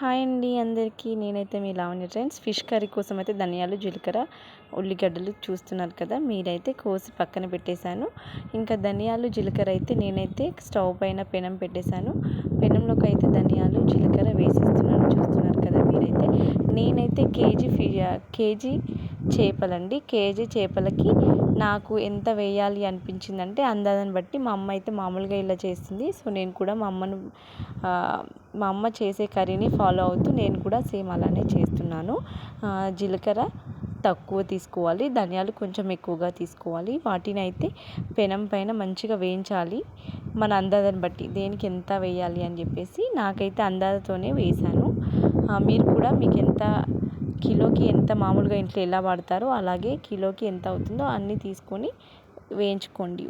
Hi అండి అందరికీ. నేనైతే మీ లావణ్య ఫ్రెండ్స్. ఫిష్ కర్రీ కోసం అయితే ధనియాలు, జీలకర్ర, ఉల్లిగడ్డలు చూస్తున్నారు కదా, మీరైతే కోసి పక్కన పెట్టేశాను. ఇంకా ధనియాలు, జీలకర్ర అయితే నేనైతే స్టవ్ పైన పెనం పెట్టేశాను. పెనంలోకి అయితే ధనియాలు, జీలకర్ర వేసేస్తున్నాను. చూస్తున్నారు కదా మీరైతే. నేనైతే కేజీ చేపలండి. కేజీ చేపలకి నాకు ఎంత వేయాలి అనిపించిందంటే అందాజని బట్టి మా అమ్మ అయితే మామూలుగా ఇలా చేస్తుంది. సో నేను కూడా మా అమ్మ చేసే కర్రీని ఫాలో అవుతూ నేను కూడా సేమ్ అలానే చేస్తున్నాను. జీలకర్ర తక్కువ తీసుకోవాలి, ధనియాలు కొంచెం ఎక్కువగా తీసుకోవాలి. వాటిని అయితే పెనం పైన మంచిగా వేయించాలి. మన అందాజని బట్టి దేనికి ఎంత వేయాలి అని చెప్పేసి నాకైతే అందాజతోనే వేసాను. మీరు కూడా మీకు ఎంత కిలోకి ఎంత మామూలుగా ఇంట్లో ఎలా వాడతారో అలాగే కిలోకి ఎంత అవుతుందో అన్నీ తీసుకొని వేయించుకోండి.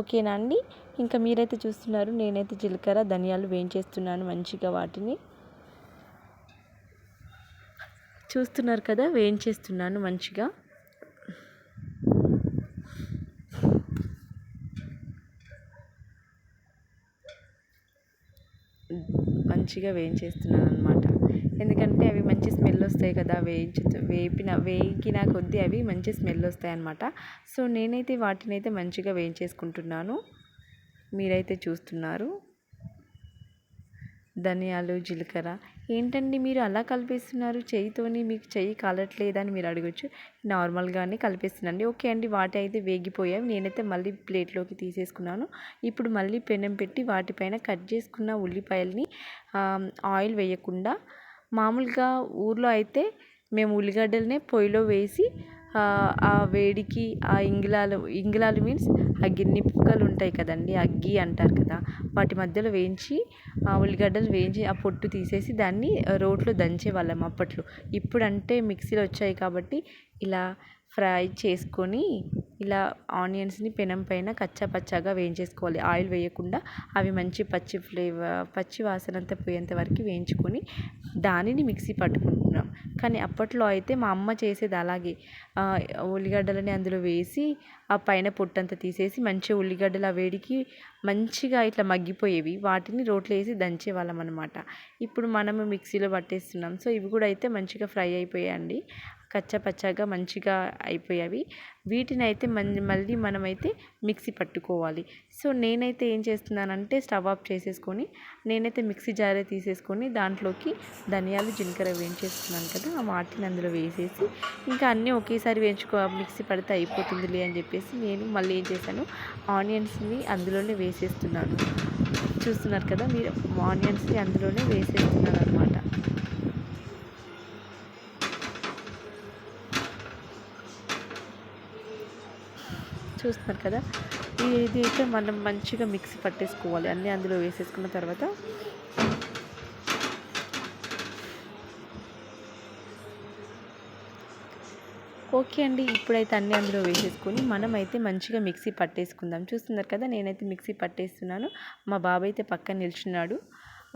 ఓకేనా అండి. ఇంకా మీరైతే చూస్తున్నారు, నేనైతే జీలకర్ర ధనియాలు వేయించేస్తున్నాను మంచిగా. వాటిని చూస్తున్నారు కదా, వేయించేస్తున్నాను మంచిగా. మంచిగా వేయించేస్తున్నాను అనమాట. ఎందుకంటే అవి మంచి స్మెల్ వస్తాయి కదా, వేగిన కొద్దీ అవి మంచి స్మెల్ వస్తాయి అన్నమాట. సో నేనైతే వాటిని అయితే మంచిగా వేయించేసుకుంటున్నాను. మీరైతే చూస్తున్నారు ధనియాలు, జీలకర్ర. ఏంటండి మీరు అలా కలిపేస్తున్నారు చెయ్యితోని, మీకు చెయ్యి కాలట్లేదని మీరు అడగచ్చు. నార్మల్గానే కలిపేస్తున్నాండి. ఓకే అండి. వాటి అయితే వేగిపోయాయి. నేనైతే మళ్ళీ ప్లేట్లోకి తీసేసుకున్నాను. ఇప్పుడు మళ్ళీ పెనం పెట్టి వాటిపైన కట్ చేసుకున్న ఉల్లిపాయల్ని ఆయిల్ వేయకుండా, మామూలుగా ఊర్లో అయితే మేము ఉల్లిగడ్డలనే పొయ్యిలో వేసి ఆ వేడికి ఆ ఇంగుళాలు మీన్స్ ఆ గిన్నెపుక్కలు ఉంటాయి కదండి, అగ్గి అంటారు కదా, వాటి మధ్యలో వేయించి ఆ ఉల్లిగడ్డలు వేయించి ఆ పొట్టు తీసేసి దాన్ని రోట్లో దంచేవాళ్ళం అప్పట్లో. ఇప్పుడంటే మిక్సీలు వచ్చాయి కాబట్టి ఇలా ఫ్రై చేసుకొని ఇలా ఆనియన్స్ని పెనం పైన కచ్చా పచ్చాగా వేయించేసుకోవాలి. ఆయిల్ వేయకుండా అవి మంచి పచ్చి వాసన అంతా పోయేంత వరకు వేయించుకొని దానిని మిక్సీ పట్టుకుంటున్నాం. కానీ అప్పట్లో అయితే మా అమ్మ చేసేది అలాగే. ఉల్లిగడ్డలని అందులో వేసి ఆ పైన పొట్టంతా తీసేసి మంచిగా ఉల్లిగడ్డలు ఆ వేడికి మంచిగా ఇట్లా మగ్గిపోయేవి. వాటిని రోట్లో వేసి దంచేవాళ్ళం అనమాట. ఇప్పుడు మనము మిక్సీలో పట్టేస్తున్నాం. సో ఇవి కూడా అయితే మంచిగా ఫ్రై అయిపోయాయండి. కచ్చా పచ్చాగా మంచిగా అయిపోయావి. వీటిని అయితే మళ్ళీ మనమైతే మిక్సీ పట్టుకోవాలి. సో నేనైతే ఏం చేస్తున్నానంటే స్టవ్ ఆఫ్ చేసేసుకొని నేనైతే మిక్సీ జారే తీసేసుకొని దాంట్లోకి ధనియాలు, జీలకర్ర వేయించేస్తున్నాను కదా, వాటిని అందులో వేసేసి ఇంకా అన్నీ ఒకేసారి మిక్సీ పడితే అయిపోతుందిలే అని చెప్పేసి నేను మళ్ళీ ఏం చేశాను, ఆనియన్స్ని అందులోనే వేసేస్తున్నాను. చూస్తున్నారు కదా మీరు, ఆనియన్స్ని అందులోనే వేసేస్తున్నాను అనమాట. చూస్తున్నారు కదా, ఇది అయితే మనం మంచిగా మిక్సీ పట్టేసుకోవాలి. అన్నీ అందులో వేసేసుకున్న తర్వాత ఓకే అండి. ఇప్పుడైతే అన్నీ అందులో వేసేసుకొని మనమైతే మంచిగా మిక్సీ పట్టేసుకుందాం. చూస్తున్నారు కదా, నేనైతే మిక్సీ పట్టేస్తున్నాను. మా బాబు అయితే పక్కన నిల్చున్నాడు.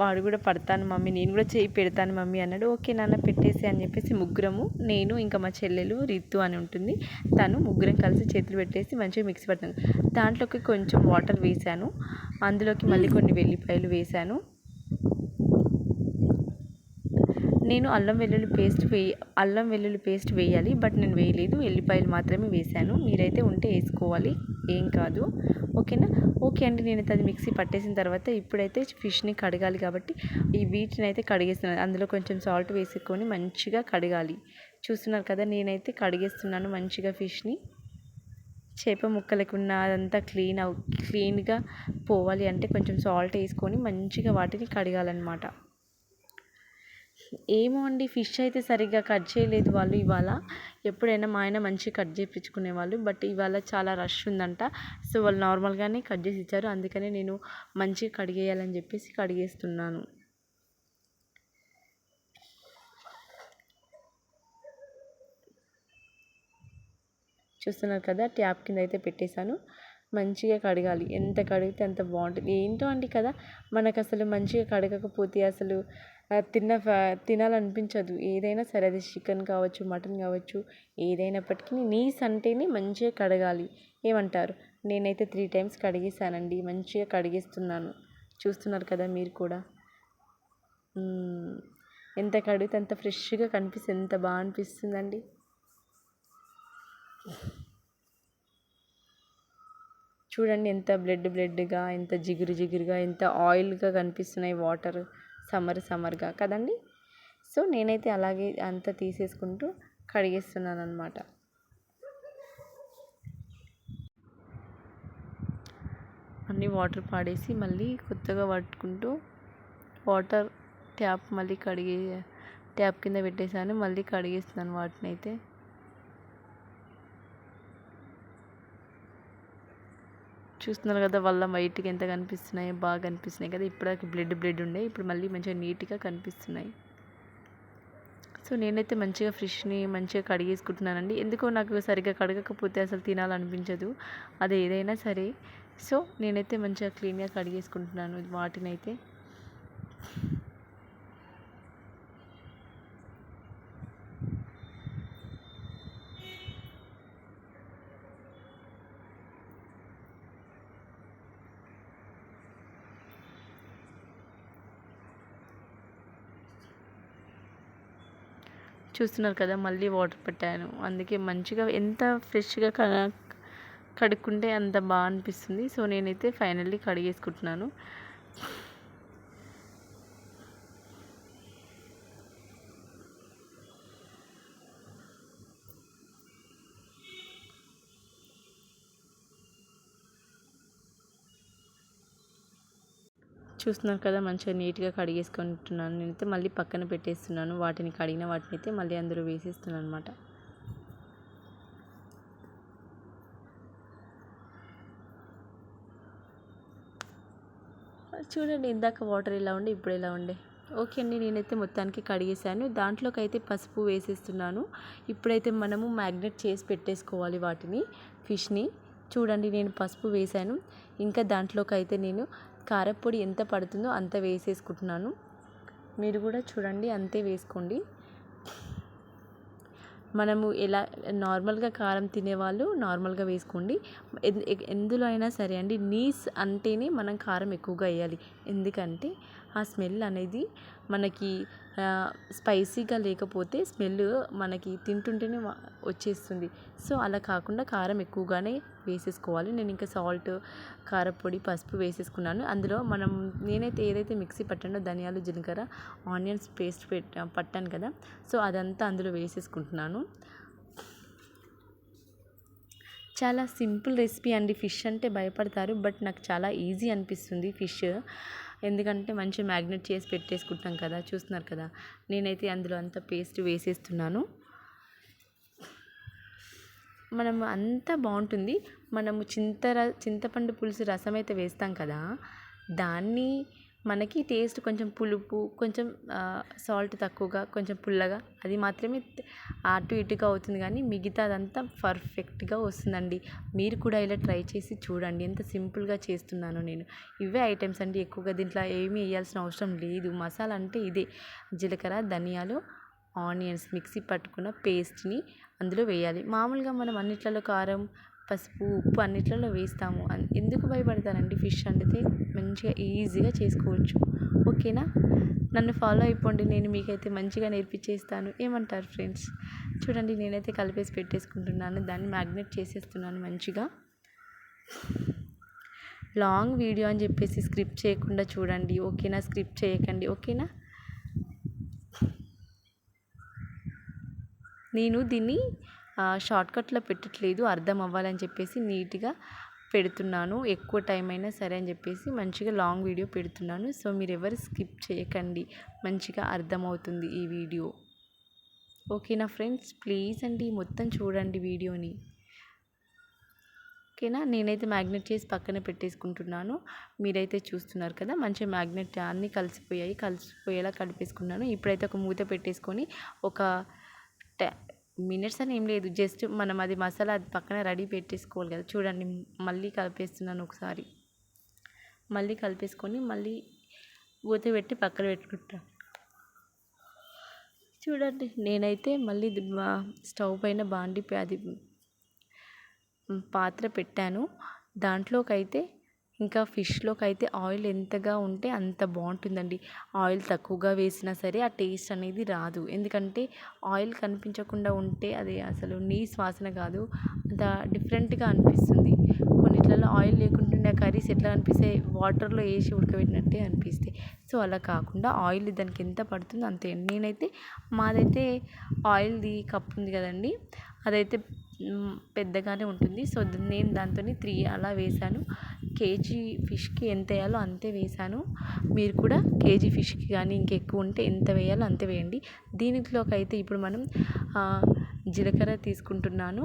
వాడు కూడా పడతాను మమ్మీ, నేను కూడా చేయి పెడతాను మమ్మీ అన్నాడు. ఓకే నాన్న పెట్టేసి అని చెప్పేసి ముగ్గురము, నేను ఇంకా మా చెల్లెలు రితు అని ఉంటుంది, తను, ముగ్గురం కలిసి చేతులు పెట్టేసి మంచిగా మిక్సీ పట్టాను. దాంట్లోకి కొంచెం వాటర్ వేసాను. అందులోకి మళ్ళీ కొన్ని వెల్లిపాయలు వేసాను. నేను అల్లం వెల్లుల్లి పేస్ట్ వేయాలి, బట్ నేను వేయలేదు. ఎల్లిపాయలు మాత్రమే వేసాను. మీరైతే ఉంటే వేసుకోవాలి, ఏం కాదు. ఓకేనా. ఓకే అండి. నేనైతే అది మిక్సీ పట్టేసిన తర్వాత ఇప్పుడైతే ఫిష్ని కడగాలి కాబట్టి వీటిని అయితే కడిగేస్తున్నాను. అందులో కొంచెం సాల్ట్ వేసుకొని మంచిగా కడగాలి. చూస్తున్నారు కదా, నేనైతే కడిగేస్తున్నాను మంచిగా ఫిష్ని. చేప ముక్కలకు ఉన్న అదంతా క్లీన్గా పోవాలి అంటే కొంచెం సాల్ట్ వేసుకొని మంచిగా వాటిని కడగాలన్నమాట. ఏమో అండి, ఫిష్ అయితే సరిగ్గా కట్ చేయలేదు వాళ్ళు ఇవాళ. ఎప్పుడైనా మా ఆయన మంచిగా కట్ చేయించుకునేవాళ్ళు, బట్ ఇవాళ చాలా రష్ ఉందంట. సో వాళ్ళు నార్మల్గానే కట్ చేసి ఇచ్చారు. అందుకనే నేను మంచిగా కడిగేయాలని చెప్పేసి కడిగేస్తున్నాను. చూస్తున్నారు కదా, ట్యాప్ కింద అయితే పెట్టేశాను. మంచిగా కడగాలి. ఎంత కడిగితే అంత బాగుంటుంది. ఏంటో అండి కదా, మనకు అసలు మంచిగా కడగకపోతే అసలు తినాలనిపించదు. ఏదైనా సరే, అది చికెన్ కావచ్చు, మటన్ కావచ్చు, ఏదైనప్పటికీ నీస్ అంటేనే మంచిగా కడగాలి. ఏమంటారు? నేనైతే 3 times కడిగేసానండి. మంచిగా కడిగేస్తున్నాను. చూస్తున్నారు కదా మీరు కూడా. ఎంత కడిగితే అంత ఫ్రెష్గా కనిపిస్తుంది, ఎంత బాగా అనిపిస్తుందండి. చూడండి ఎంత బ్లెడ్గా, ఎంత జిగురుగా, ఎంత ఆయిల్గా కనిపిస్తున్నాయి వాటర్ సమ్మర్గా కదండి. సో నేనైతే అలాగే అంతా తీసేసుకుంటూ కడిగేస్తున్నాను అనమాట. అన్నీ వాటర్ పాడేసి మళ్ళీ కొత్తగా పట్టుకుంటూ వాటర్ ట్యాప్ కింద పెట్టేసాను, మళ్ళీ కడిగేస్తున్నాను వాటిని అయితే. చూస్తున్నారు కదా వాళ్ళ వైట్గా ఎంత కనిపిస్తున్నాయో, బాగా కనిపిస్తున్నాయి కదా. ఇప్పుడు బ్లడ్ ఉండే, ఇప్పుడు మళ్ళీ మంచిగా నీట్గా కనిపిస్తున్నాయి. సో నేనైతే మంచిగా ఫిష్ని మంచిగా కడిగేసుకుంటున్నానండి. ఎందుకో నాకు సరిగ్గా కడగకపోతే అసలు తినాలనిపించదు, అది ఏదైనా సరే. సో నేనైతే మంచిగా క్లీన్గా కడిగేసుకుంటున్నాను వాటినైతే. చూస్తున్నారు కదా మళ్ళీ వాటర్ పెట్టాను, అందుకే మంచిగా ఎంత ఫ్రెష్గా కడుక్కుంటే అంత బాగా అనిపిస్తుంది. సో నేనైతే ఫైనల్లీ కడిగేసుకుంటున్నాను. చూస్తున్నారు కదా మంచిగా నీట్గా కడిగేసుకుంటున్నాను. నేనైతే మళ్ళీ పక్కన పెట్టేస్తున్నాను, వాటిని కడిగిన వాటిని అయితే మళ్ళీ అందులో వేసేస్తున్నాను అనమాట. చూడండి ఇందాక వాటర్ ఎలా ఉండే, ఇప్పుడు ఎలా ఉండే. ఓకే అండి, నేనైతే మొత్తానికి కడిగేసాను. దాంట్లోకి అయితే పసుపు వేసేస్తున్నాను. ఇప్పుడైతే మనము మ్యాగ్నెట్ చేసి పెట్టేసుకోవాలి వాటిని, ఫిష్ని. చూడండి నేను పసుపు వేసాను, ఇంకా దాంట్లోకి అయితే నేను కారపొడి ఎంత పడుతుందో అంత వేసేసుకుంటున్నాను. మీరు కూడా చూడండి అంతే వేసుకోండి. మనము ఎలా నార్మల్గా కారం తినేవాళ్ళు నార్మల్గా వేసుకోండి. ఎందులో అయినా సరే అండి, నీస్ అంటేనే మనం కారం ఎక్కువగా వేయాలి. ఎందుకంటే ఆ స్మెల్ అనేది మనకి స్పైసీగా లేకపోతే స్మెల్ మనకి తింటుంటేనే వచ్చేస్తుంది. సో అలా కాకుండా కారం ఎక్కువగానే వేసేసుకోవాలి. నేను ఇంకా సాల్ట్, కారపొడి, పసుపు వేసేసుకున్నాను. అందులో నేనైతే ఏదైతే మిక్సీ పట్టానో ధనియాలు, జీలకర్ర, ఆనియన్స్ పేస్ట్ పట్టాను కదా, సో అదంతా అందులో వేసేసుకుంటున్నాను. చాలా సింపుల్ రెసిపీ అండి. ఫిష్ అంటే భయపడతారు, బట్ నాకు చాలా ఈజీ అనిపిస్తుంది ఫిష్. ఎందుకంటే మంచిగా మ్యాగ్నెట్ చేసి పెట్టేసుకుంటాం కదా. చూస్తున్నారు కదా, నేనైతే అందులో అంత పేస్ట్ వేసేస్తున్నాను. మనము అంతా బాగుంటుంది. మనము చింతపండు పులుసు రసం అయితే వేస్తాం కదా, దాన్ని మనకి టేస్ట్ కొంచెం పులుపు, కొంచెం సాల్ట్ తక్కువగా, కొంచెం పుల్లగా, అది మాత్రమే అటు ఇటుగా అవుతుంది, కానీ మిగతాదంతా పర్ఫెక్ట్గా వస్తుందండి. మీరు కూడా ఇలా ట్రై చేసి చూడండి, ఎంత సింపుల్గా చేస్తున్నానో నేను. ఇవే ఐటమ్స్ అండి, ఎక్కువగా దీంట్లో ఏమీ వేయాల్సిన అవసరం లేదు. మసాలా అంటే ఇదే, జీలకర్ర, ధనియాలు, ఆనియన్స్ మిక్సీ పట్టుకున్న పేస్ట్ని అందులో వేయాలి. మామూలుగా మనం అన్నిట్లలో కారం, పసుపు, ఉప్పు అన్నిట్లలో వేస్తాము. ఎందుకు భయపడతారండి? ఫిష్ వండితే మంచిగా ఈజీగా చేసుకోవచ్చు. ఓకేనా? నన్ను ఫాలో అయిపోండి, నేను మీకైతే మంచిగా నేర్పించేస్తాను. ఏమంటారు ఫ్రెండ్స్? చూడండి నేనైతే కలిపేసి పెట్టేసుకుంటున్నాను, దాన్ని మ్యాగ్నెట్ చేసేస్తున్నాను మంచిగా. లాంగ్ వీడియో అని చెప్పేసి స్క్రిప్ట్ చేయకుండా చూడండి, ఓకేనా? స్క్రిప్ట్ చేయకండి, ఓకేనా? నేను దీన్ని షార్ట్కట్లో పెట్టట్లేదు, అర్థం అవ్వాలని చెప్పేసి నీట్గా పెడుతున్నాను. ఎక్కువ టైం అయినా సరే అని చెప్పేసి మంచిగా లాంగ్ వీడియో పెడుతున్నాను. సో మీరు ఎవరు స్కిప్ చేయకండి, మంచిగా అర్థమవుతుంది ఈ వీడియో. ఓకేనా ఫ్రెండ్స్? ప్లీజ్ అండి మొత్తం చూడండి వీడియోని, ఓకేనా? నేనైతే మ్యాగ్నెట్ చేసి పక్కన పెట్టేసుకుంటున్నాను. మీరైతే చూస్తున్నారు కదా, మంచిగా మ్యాగ్నెట్ అన్నీ కలిసిపోయేలా కలిపేసుకున్నాను. ఇప్పుడైతే ఒక మూత పెట్టేసుకొని ఒక మినిట్స్ అని ఏం లేదు, జస్ట్ మనం అది మసాలా అది పక్కన రెడీ పెట్టేసుకోవాలి కదా. చూడండి మళ్ళీ కలిపేస్తున్నాను ఒకసారి, మళ్ళీ కలిపేసుకొని మళ్ళీ మూత పెట్టి పక్కన పెట్టుకుంటా. చూడండి నేనైతే మళ్ళీ స్టవ్ పైన అది పాత్ర పెట్టాను. దాంట్లోకి అయితే ఇంకా ఫిష్లోకి అయితే ఆయిల్ ఎంతగా ఉంటే అంత బాగుంటుందండి. ఆయిల్ తక్కువగా వేసినా సరే ఆ టేస్ట్ అనేది రాదు. ఎందుకంటే ఆయిల్ కనిపించకుండా ఉంటే అది అసలు నీస్ వాసన కాదు, అంత డిఫరెంట్గా అనిపిస్తుంది. కొన్నిట్లలో ఆయిల్ లేకుంటుండే కర్రీస్ ఎట్లా అనిపిస్తాయి, వాటర్లో వేసి ఉడకబెట్టినట్టే అనిపిస్తాయి. సో అలా కాకుండా ఆయిల్ దానికి ఎంత పడుతుందో అంతే. నేనైతే మాదైతే ఆయిల్ది కప్ ఉంది కదండి, అదైతే పెద్దగానే ఉంటుంది. సో నేను దాంతో 3 అలా వేసాను. కేజీ ఫిష్కి ఎంత వేయాలో అంతే వేసాను. మీరు కూడా కేజీ ఫిష్కి కానీ ఇంకెక్కువ ఉంటే ఎంత వేయాలో అంతే వేయండి. దీనిలోకి అయితే ఇప్పుడు మనం జీలకర్ర తీసుకుంటున్నాను,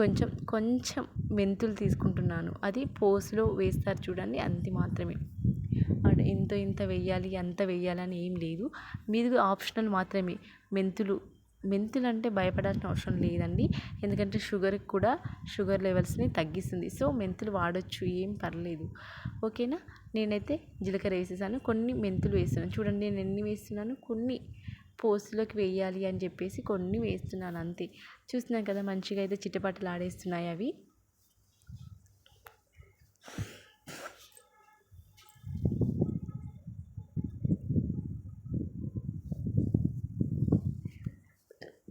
కొంచెం మెంతులు తీసుకుంటున్నాను. అది పోస్లో వేస్తారు చూడండి, అంత మాత్రమే. ఇంత వేయాలి అంత వేయాలి అని ఏం లేదు, మీది ఆప్షనల్ మాత్రమే. మెంతులు అంటే భయపడాల్సిన అవసరం లేదండి, ఎందుకంటే షుగర్ లెవెల్స్ని తగ్గిస్తుంది. సో మెంతులు వాడచ్చు, ఏం పర్లేదు. ఓకేనా. నేనైతే జీలకర్ర వేసేసాను, కొన్ని మెంతులు వేస్తున్నాను. చూడండి నేను ఎన్ని వేస్తున్నాను, కొన్ని పోస్ట్లోకి వేయాలి అని చెప్పేసి కొన్ని వేస్తున్నాను అంతే. చూస్తున్నాను కదా మంచిగా అయితే చిటపటలు ఆడేస్తున్నాయి అవి.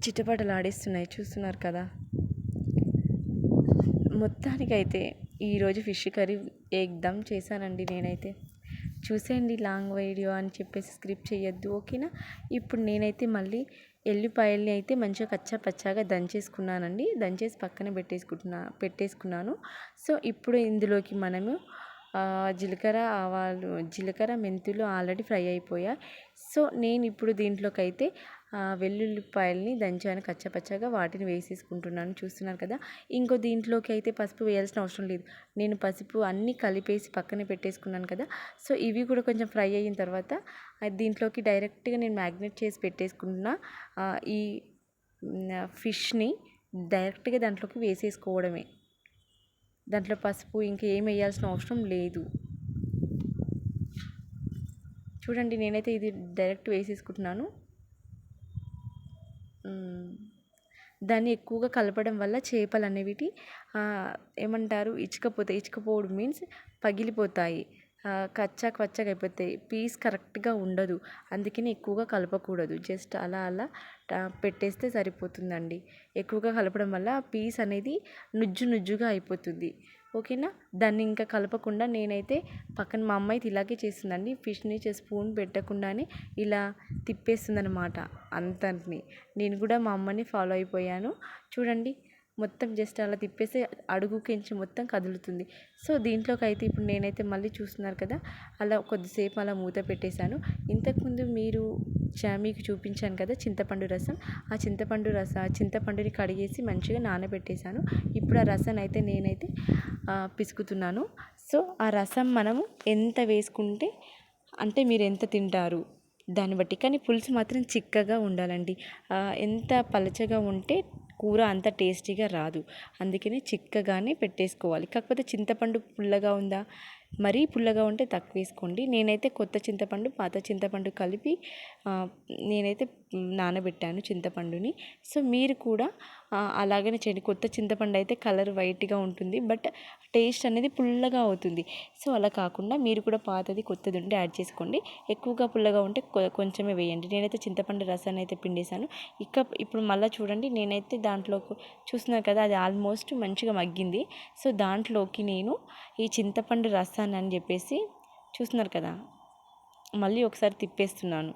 చిటపటలు ఆడేస్తున్నాయి, చూస్తున్నారు కదా. మొత్తానికైతే ఈరోజు ఫిష్ కర్రీ ఏకదమ్ చేశానండి నేనైతే. చూసేయండి లాంగ్ వీడియో అని చెప్పేసి స్క్రిప్ట్ చేయొద్దు, ఓకేనా. ఇప్పుడు నేనైతే మళ్ళీ ఎల్లిపాయల్ని అయితే మంచిగా కచ్చా పచ్చాగా దంచేసుకున్నానండి, దంచేసి పక్కన పెట్టేసుకున్నాను. సో ఇప్పుడు ఇందులోకి మనము జీలకర్ర మెంతులు ఆల్రెడీ ఫ్రై అయిపోయాయి. సో నేను ఇప్పుడు దీంట్లోకి అయితే వెల్లుల్లిపాయల్ని దంచాను కచ్చపచ్చగా, వాటిని వేసేసుకుంటున్నాను. చూస్తున్నారు కదా. ఇంకో దీంట్లోకి అయితే పసుపు వేయాల్సిన అవసరం లేదు, నేను పసుపు అన్నీ కలిపేసి పక్కనే పెట్టేసుకున్నాను కదా. సో ఇవి కూడా కొంచెం ఫ్రై అయిన తర్వాత దీంట్లోకి డైరెక్ట్గా నేను మ్యాగ్నేట్ చేసి పెట్టేసుకున్న ఈ ఫిష్ని డైరెక్ట్గా దాంట్లోకి వేసేసుకోవడమే. దాంట్లో పసుపు ఇంకా ఏం వేయాల్సిన అవసరం లేదు. చూడండి నేనైతే ఇది డైరెక్ట్ వేసేసుకుంటున్నాను. దాన్ని ఎక్కువగా కలపడం వల్ల చేపలు అనేవి ఏమంటారు, ఇచ్చుకపోవడం మీన్స్ పగిలిపోతాయి, కచ్చాగా అయిపోతాయి, పీస్ కరెక్ట్గా ఉండదు. అందుకని ఎక్కువగా కలపకూడదు, జస్ట్ అలా పెట్టేస్తే సరిపోతుందండి. ఎక్కువగా కలపడం వల్ల పీస్ అనేది నుజ్జుగా అయిపోతుంది, ఓకేనా. దాన్ని ఇంకా కలపకుండా నేనైతే పక్కన మా అమ్మ అయితే ఇలాగే చేస్తుందండి, ఫిష్ని స్పూన్ పెట్టకుండానే ఇలా తిప్పేస్తుందన్నమాట అంతటిని. నేను కూడా మా అమ్మని ఫాలో అయిపోయాను. చూడండి మొత్తం జస్ట్ అలా తిప్పేస్తే అడుగుకించి మొత్తం కదులుతుంది. సో దీంట్లోకి అయితే ఇప్పుడు నేనైతే మళ్ళీ చూస్తున్నారు కదా, అలా కొద్దిసేపు అలా మూత పెట్టేశాను. ఇంతకుముందు మీకు చూపించాను కదా చింతపండు రసం, ఆ చింతపండుని కడిగేసి మంచిగా నానబెట్టేశాను. ఇప్పుడు ఆ రసం అయితే నేనైతే పిసుకుతున్నాను. సో ఆ రసం మనము ఎంత వేసుకుంటే అంటే మీరు ఎంత తింటారు దాన్ని బట్టి, కానీ పులుసు మాత్రం చిక్కగా ఉండాలండి. ఎంత పలచగా ఉంటే కూర అంత టేస్టీగా రాదు, అందుకని చిక్కగానే పెట్టేసుకోవాలి. కాకపోతే చింతపండు పుల్లగా ఉందా, మరీ పుల్లగా ఉంటే తక్కువ వేసుకోండి. నేనైతే కొత్త చింతపండు పాత చింతపండు కలిపి నేనైతే నానబెట్టాను చింతపండుని. సో మీరు కూడా అలాగనే చేయండి. కొత్త చింతపండు అయితే కలర్ వైట్గా ఉంటుంది, బట్ టేస్ట్ అనేది పుల్లగా అవుతుంది. సో అలా కాకుండా మీరు కూడా పాతది కొత్తది ఉంటే యాడ్ చేసుకోండి. ఎక్కువగా పుల్లగా ఉంటే కొంచెమే వేయండి. నేనైతే చింతపండు రసాన్ని అయితే పిండేశాను. ఇప్పుడు మళ్ళీ చూడండి నేనైతే దాంట్లోకి చూస్తున్నారు కదా, అది ఆల్మోస్ట్ మంచిగా మగ్గింది. సో దాంట్లోకి నేను ఈ చింతపండు రసాన్ని అని చెప్పేసి చూస్తున్నారు కదా, మళ్ళీ ఒకసారి తిప్పేస్తున్నాను.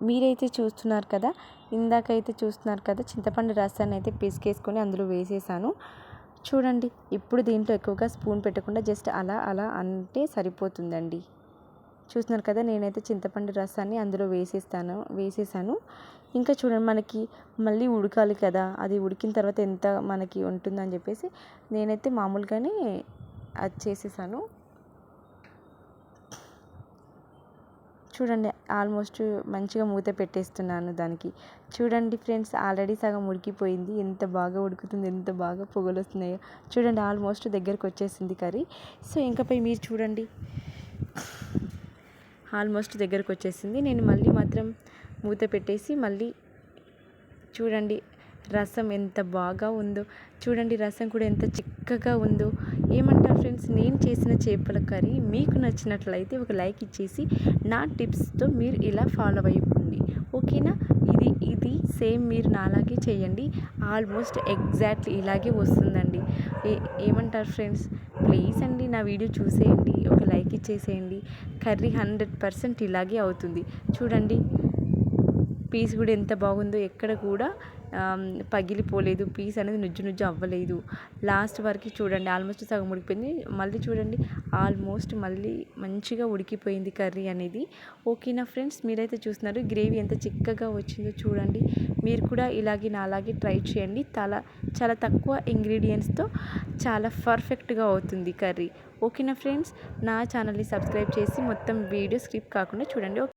మీరైతే చూస్తున్నారు కదా, ఇందాకైతే చూస్తున్నారు కదా, చింతపండు రసాన్ని అయితే పిసికేసుకొని అందులో వేసేసాను. చూడండి ఇప్పుడు దీంట్లో ఎక్కువగా స్పూన్ పెట్టకుండా జస్ట్ అలా అంటే సరిపోతుందండి. చూస్తున్నారు కదా, నేనైతే చింతపండు రసాన్ని అందులో వేసేసాను. ఇంకా చూడండి మనకి మళ్ళీ ఉడకాలి కదా, అది ఉడికిన తర్వాత ఎంత మనకి ఉంటుందని చెప్పేసి నేనైతే మామూలుగానే అది చేసేసాను. చూడండి ఆల్మోస్ట్ మంచిగా మూత పెట్టేస్తున్నాను దానికి. చూడండి ఫ్రెండ్స్, ఆల్రెడీ సగం ఉడికిపోయింది. ఎంత బాగా ఉడుకుతుంది, ఎంత బాగా పొగలు వస్తున్నాయో చూడండి. ఆల్మోస్ట్ దగ్గరకు వచ్చేసింది కర్రీ. సో ఇంకపై మీరు చూడండి ఆల్మోస్ట్ దగ్గరకు వచ్చేసింది. నేను మళ్ళీ మాత్రం మూత పెట్టేసి మళ్ళీ చూడండి రసం ఎంత బాగా ఉందో, చూడండి రసం కూడా ఎంత చిక్కగా ఉందో. ఏమంటారు ఫ్రెండ్స్, నేను చేసిన చేపల కర్రీ మీకు నచ్చినట్లయితే ఒక లైక్ ఇచ్చేసి నా టిప్స్తో మీరు ఇలా ఫాలో అయిపోండి, ఓకేనా. ఇది సేమ్ మీరు నాలాగే చేయండి, ఆల్మోస్ట్ ఎగ్జాక్ట్లీ ఇలాగే వస్తుందండి. ఏమంటారు ఫ్రెండ్స్, ప్లీజ్ అండి నా వీడియో చూసేయండి, ఒక లైక్ ఇచ్చేసేయండి. కర్రీ 100% ఇలాగే అవుతుంది. చూడండి పీస్ కూడా ఎంత బాగుందో, ఎక్కడ కూడా పగిలిపోలేదు, పీస్ అనేది నుజ్జు నుజ్జు అవ్వలేదు. లాస్ట్ వరకు చూడండి ఆల్మోస్ట్ సగం ఉడికిపోయింది. మళ్ళీ చూడండి ఆల్మోస్ట్ మళ్ళీ మంచిగా ఉడికిపోయింది కర్రీ అనేది, ఓకేనా ఫ్రెండ్స్. మీరైతే చూస్తున్నారు గ్రేవీ ఎంత చిక్కగా వచ్చిందో చూడండి. మీరు కూడా ఇలాగే నాలాగే ట్రై చేయండి. చాలా తక్కువ ఇంగ్రీడియంట్స్తో చాలా పర్ఫెక్ట్గా అవుతుంది కర్రీ, ఓకేనా ఫ్రెండ్స్. నా ఛానల్ని సబ్స్క్రైబ్ చేసి మొత్తం వీడియో స్కిప్ కాకుండా చూడండి.